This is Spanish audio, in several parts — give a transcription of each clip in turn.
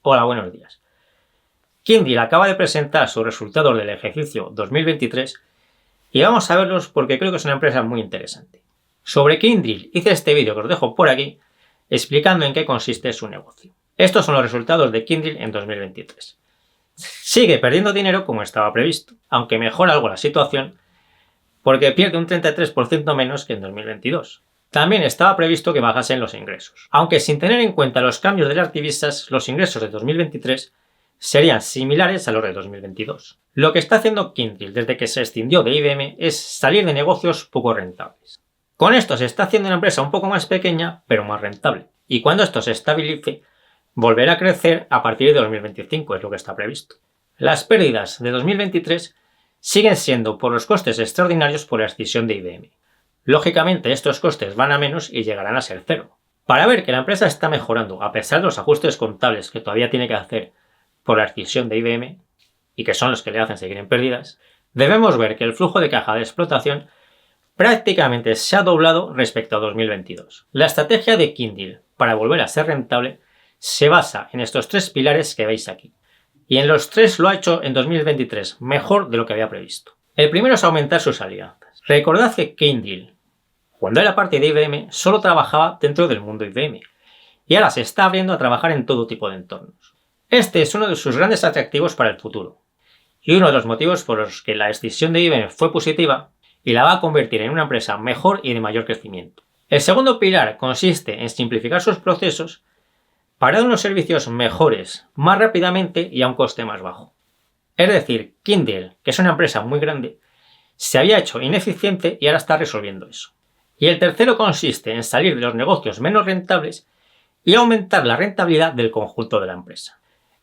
Hola, buenos días. Kyndryl acaba de presentar sus resultados del ejercicio 2023 y vamos a verlos porque creo que es una empresa muy interesante. Sobre Kyndryl hice este vídeo que os dejo por aquí explicando en qué consiste su negocio. Estos son los resultados de Kyndryl en 2023. Sigue perdiendo dinero como estaba previsto, aunque mejora algo la situación porque pierde un 33% menos que en 2022. También estaba previsto que bajasen los ingresos, aunque sin tener en cuenta los cambios de las divisas, los ingresos de 2023 serían similares a los de 2022. Lo que está haciendo Kyndryl desde que se escindió de IBM es salir de negocios poco rentables. Con esto se está haciendo una empresa un poco más pequeña, pero más rentable, y cuando esto se estabilice, volverá a crecer a partir de 2025, es lo que está previsto. Las pérdidas de 2023 siguen siendo por los costes extraordinarios por la escisión de IBM. Lógicamente, estos costes van a menos y llegarán a ser cero. Para ver que la empresa está mejorando a pesar de los ajustes contables que todavía tiene que hacer por la adquisición de IBM, y que son los que le hacen seguir en pérdidas, debemos ver que el flujo de caja de explotación prácticamente se ha doblado respecto a 2022. La estrategia de Kyndryl para volver a ser rentable se basa en estos tres pilares que veis aquí. Y en los tres lo ha hecho en 2023 mejor de lo que había previsto. El primero es aumentar sus alianzas. Recordad que Kyndryl, cuando era parte de IBM, solo trabajaba dentro del mundo IBM y ahora se está abriendo a trabajar en todo tipo de entornos. Este es uno de sus grandes atractivos para el futuro y uno de los motivos por los que la decisión de IBM fue positiva y la va a convertir en una empresa mejor y de mayor crecimiento. El segundo pilar consiste en simplificar sus procesos para dar unos servicios mejores, más rápidamente y a un coste más bajo. Es decir, Kyndryl, que es una empresa muy grande, se había hecho ineficiente y ahora está resolviendo eso. Y el tercero consiste en salir de los negocios menos rentables y aumentar la rentabilidad del conjunto de la empresa.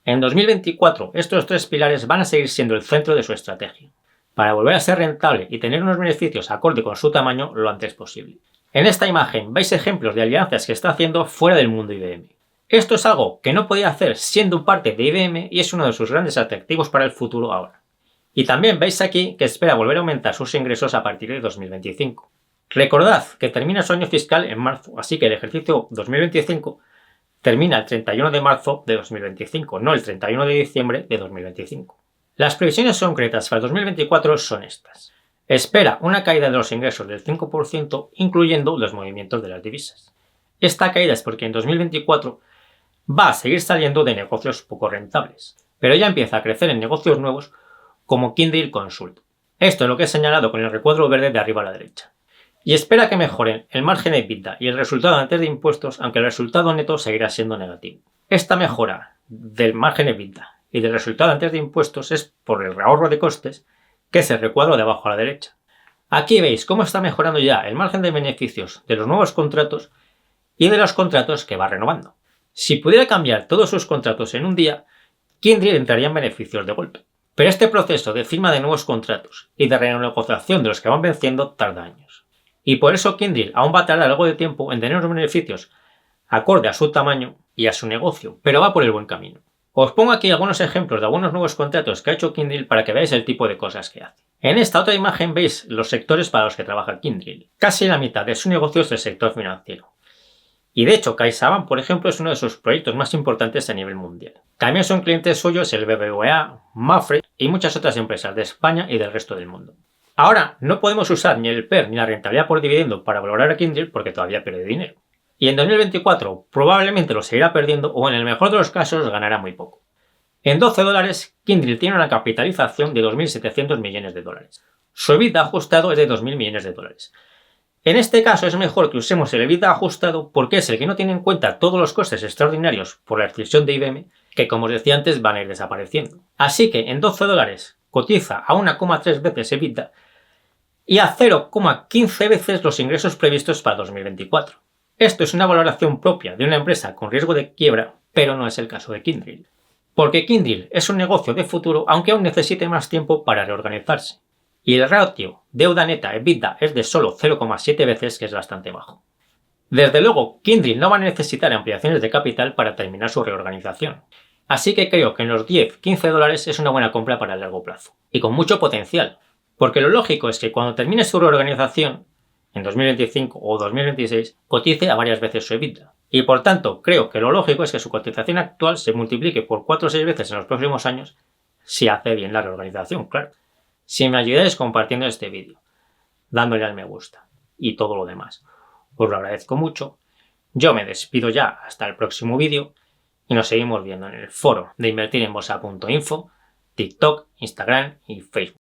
En 2024 estos tres pilares van a seguir siendo el centro de su estrategia, para volver a ser rentable y tener unos beneficios acorde con su tamaño lo antes posible. En esta imagen veis ejemplos de alianzas que está haciendo fuera del mundo IBM. Esto es algo que no podía hacer siendo parte de IBM y es uno de sus grandes atractivos para el futuro ahora. Y también veis aquí que espera volver a aumentar sus ingresos a partir de 2025. Recordad que termina su año fiscal en marzo, así que el ejercicio 2025 termina el 31 de marzo de 2025, no el 31 de diciembre de 2025. Las previsiones concretas para 2024 son estas. Espera una caída de los ingresos del 5%, incluyendo los movimientos de las divisas. Esta caída es porque en 2024 va a seguir saliendo de negocios poco rentables, pero ya empieza a crecer en negocios nuevos como Kyndryl Consult. Esto es lo que he señalado con el recuadro verde de arriba a la derecha. Y espera que mejoren el margen de EBITDA y el resultado antes de impuestos, aunque el resultado neto seguirá siendo negativo. Esta mejora del margen de EBITDA y del resultado antes de impuestos es por el ahorro de costes, que es el recuadro de abajo a la derecha. Aquí veis cómo está mejorando ya el margen de beneficios de los nuevos contratos y de los contratos que va renovando. Si pudiera cambiar todos sus contratos en un día, Kyndryl entraría en beneficios de golpe. Pero este proceso de firma de nuevos contratos y de renegociación de los que van venciendo tarda años. Y por eso Kyndryl aún va a tardar algo de tiempo en tener unos beneficios acorde a su tamaño y a su negocio, pero va por el buen camino. Os pongo aquí algunos ejemplos de algunos nuevos contratos que ha hecho Kyndryl para que veáis el tipo de cosas que hace. En esta otra imagen veis los sectores para los que trabaja Kyndryl. Casi la mitad de su negocio es el sector financiero. Y de hecho, CaixaBank, por ejemplo, es uno de sus proyectos más importantes a nivel mundial. También son clientes suyos el BBVA, Mapfre y muchas otras empresas de España y del resto del mundo. Ahora, no podemos usar ni el PER ni la rentabilidad por dividendo para valorar a Kyndryl porque todavía pierde dinero. Y en 2024 probablemente lo seguirá perdiendo o en el mejor de los casos ganará muy poco. En $12, Kyndryl tiene una capitalización de 2.700 millones de dólares. Su EBITDA ajustado es de 2.000 millones de dólares. En este caso es mejor que usemos el EBITDA ajustado porque es el que no tiene en cuenta todos los costes extraordinarios por la adquisición de IBM que, como os decía antes, van a ir desapareciendo. Así que en $12 cotiza a 1,3 veces EBITDA y a 0,15 veces los ingresos previstos para 2024. Esto es una valoración propia de una empresa con riesgo de quiebra, pero no es el caso de Kyndryl. Porque Kyndryl es un negocio de futuro aunque aún necesite más tiempo para reorganizarse. Y el ratio deuda neta EBITDA es de solo 0,7 veces, que es bastante bajo. Desde luego, Kyndryl no va a necesitar ampliaciones de capital para terminar su reorganización. Así que creo que en los $10-15 es una buena compra para el largo plazo. Y con mucho potencial. Porque lo lógico es que cuando termine su reorganización, en 2025 o 2026, cotice a varias veces su EBITDA. Y por tanto, creo que lo lógico es que su cotización actual se multiplique por 4 o 6 veces en los próximos años si hace bien la reorganización, claro. Si me ayudáis compartiendo este vídeo, dándole al me gusta y todo lo demás, os lo agradezco mucho. Yo me despido ya hasta el próximo vídeo y nos seguimos viendo en el foro de invertirenbolsa.info, TikTok, Instagram y Facebook.